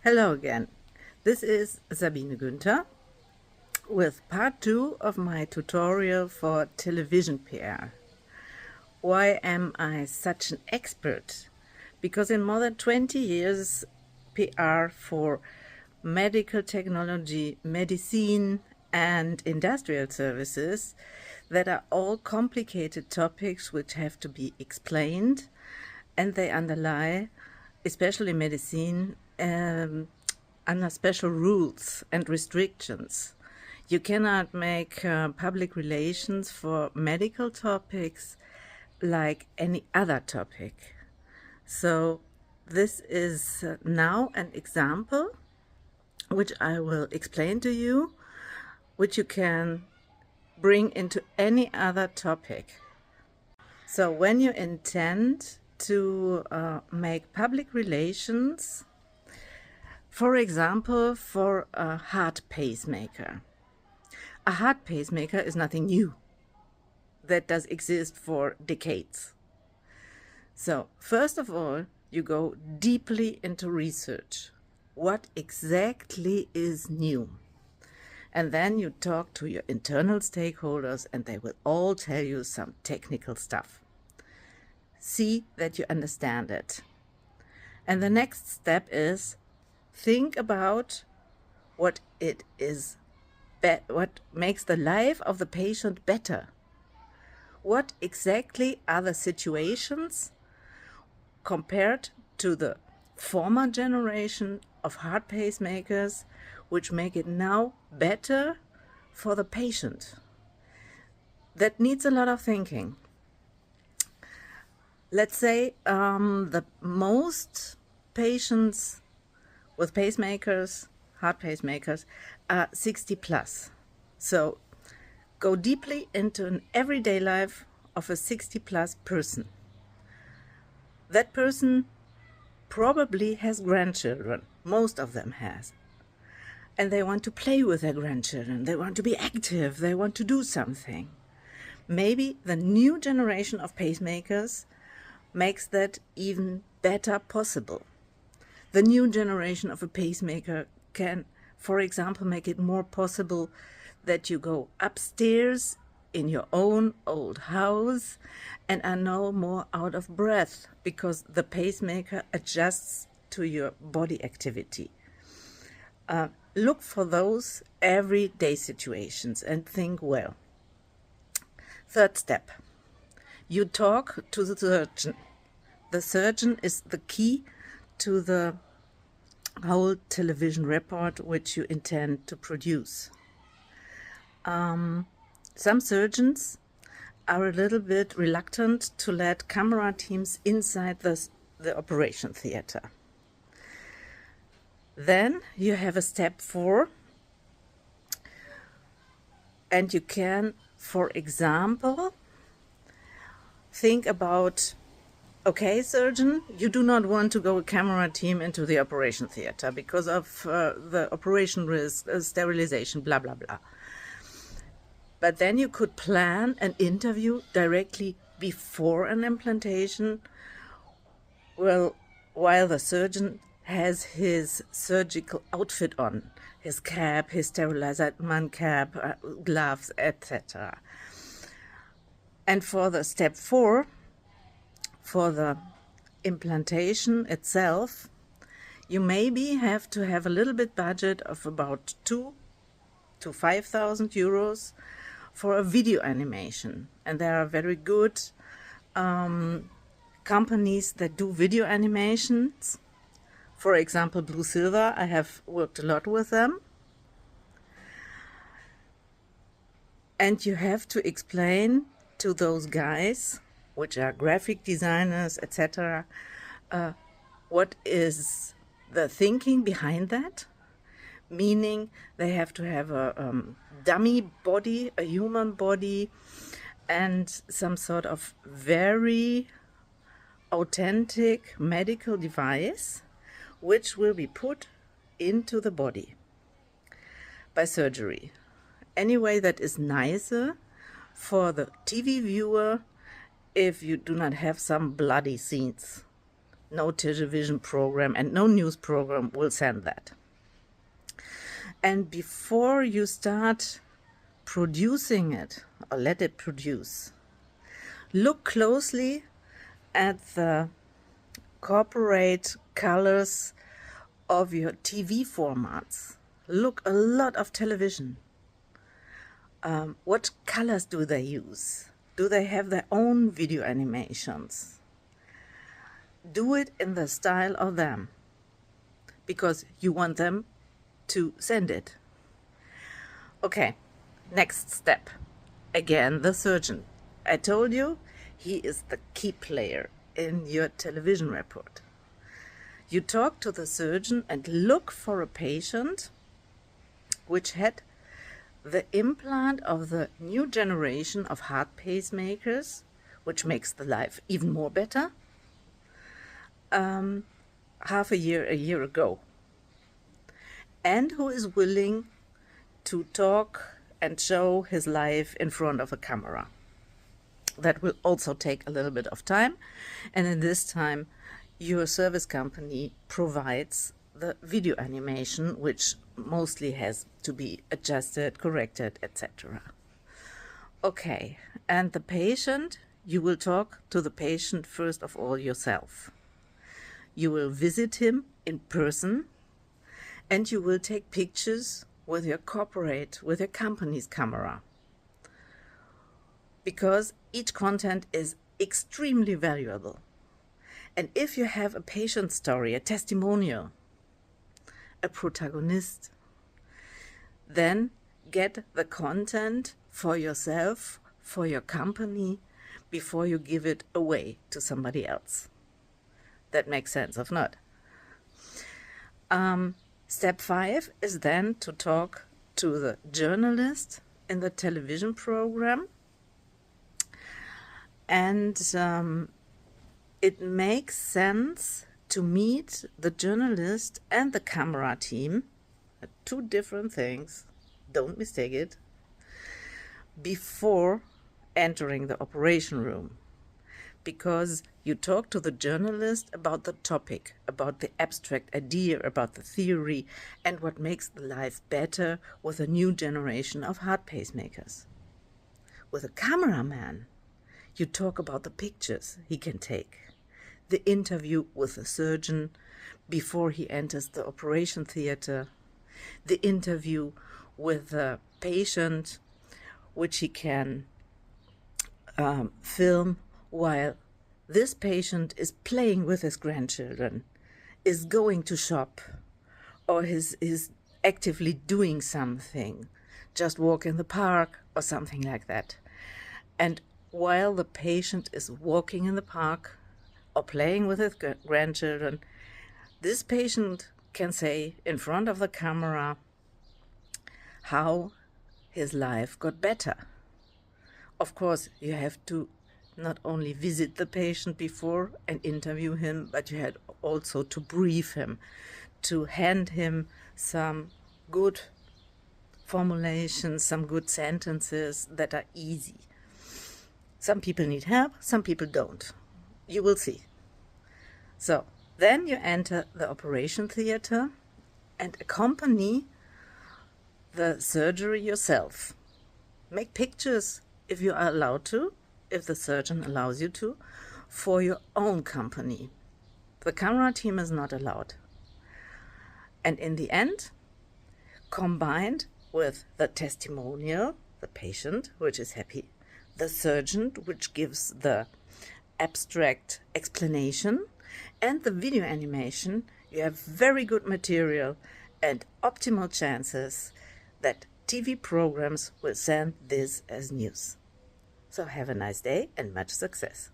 Hello again. This is Sabine Günther with part 2 of my tutorial for television PR. Why am I such an expert? Because in more than 20 years PR for medical technology, medicine and industrial services that are all complicated topics which have to be explained, and they underlie, especially medicine, under special rules and restrictions. You cannot make public relations for medical topics like any other topic. So this is now an example which I will explain to you, which you can bring into any other topic. So when you intend to make public relations, for example, for a heart pacemaker. A heart pacemaker is nothing new. That does exist for decades. So, first of all, you go deeply into research. What exactly is new? And then you talk to your internal stakeholders and they will all tell you some technical stuff. See that you understand it. And the next step is think about what it is, what makes the life of the patient better. What exactly are the situations compared to the former generation of heart pacemakers which make it now better for the patient? That needs a lot of thinking. Let's say the most patients with pacemakers, heart pacemakers, are 60 plus. So go deeply into an everyday life of a 60 plus person. That person probably has grandchildren. Most of them has. And they want to play with their grandchildren. They want to be active. They want to do something. Maybe the new generation of pacemakers makes that even better possible. The new generation of a pacemaker can, for example, make it more possible that you go upstairs in your own old house and are no more out of breath because the pacemaker adjusts to your body activity. Look for those everyday situations and think well. Third step, you talk to the surgeon. The surgeon is the key to the whole television report which you intend to produce. Some surgeons are a little bit reluctant to let camera teams inside the operation theater. Then you have a step 4, and you can, for example, think about, okay, surgeon, you do not want to go a camera team into the operation theater because of the operation risk, sterilization, blah, blah, blah. But then you could plan an interview directly before an implantation, well, while the surgeon has his surgical outfit on, his cap, his sterilization cap, gloves, etc. And for the step 4, for the implantation itself, you maybe have to have a little bit budget of about 2,000 to 5,000 euros for a video animation. And there are very good companies that do video animations. For example, Blue Silver, I have worked a lot with them. And you have to explain to those guys, which are graphic designers, etc., what is the thinking behind that? Meaning they have to have a dummy body, a human body, and some sort of very authentic medical device which will be put into the body by surgery. Anyway, that is nicer for the TV viewer if you do not have some bloody scenes. No television program and no news program will send that. And before you start producing it or let it produce, look closely at the corporate colors of your TV formats. Look a lot of television. What colors do they use? Do they have their own video animations? Do it in the style of them, because you want them to send it. Okay, next step. Again, the surgeon. I told you, he is the key player in your television report. You talk to the surgeon and look for a patient which had the implant of the new generation of heart pacemakers, which makes the life even more better, half a year ago, and who is willing to talk and show his life in front of a camera. That will also take a little bit of time, and in this time your service company provides the video animation, which mostly has to be adjusted, corrected, etc. Okay, and the patient, you will talk to the patient first of all yourself. You will visit him in person, and you will take pictures with your company's camera, because each content is extremely valuable. And if you have a patient story, a testimonial, a protagonist, then get the content for yourself, for your company, before you give it away to somebody else. That makes sense, or not? Step 5 is then to talk to the journalist in the television program, and it makes sense to meet the journalist and the camera team, two different things, don't mistake it, before entering the operation room. Because you talk to the journalist about the topic, about the abstract idea, about the theory, and what makes the life better with a new generation of heart pacemakers. With a cameraman, you talk about the pictures he can take, the interview with the surgeon before he enters the operation theater, the interview with the patient, which he can film while this patient is playing with his grandchildren, is going to shop, or is actively doing something, just walk in the park or something like that. And while the patient is walking in the park or playing with his grandchildren, this patient can say in front of the camera how his life got better. Of course, you have to not only visit the patient before and interview him, but you had also to brief him, to hand him some good formulations, some good sentences that are easy. Some people need help, some people don't. You will see. So then you enter the operation theater and accompany the surgery yourself. Make pictures if you are allowed to, if the surgeon allows you to, for your own company. The camera team is not allowed. And in the end, combined with the testimonial, the patient, which is happy, the surgeon, which gives the abstract explanation, and the video animation, you have very good material and optimal chances that TV programs will send this as news. So have a nice day and much success.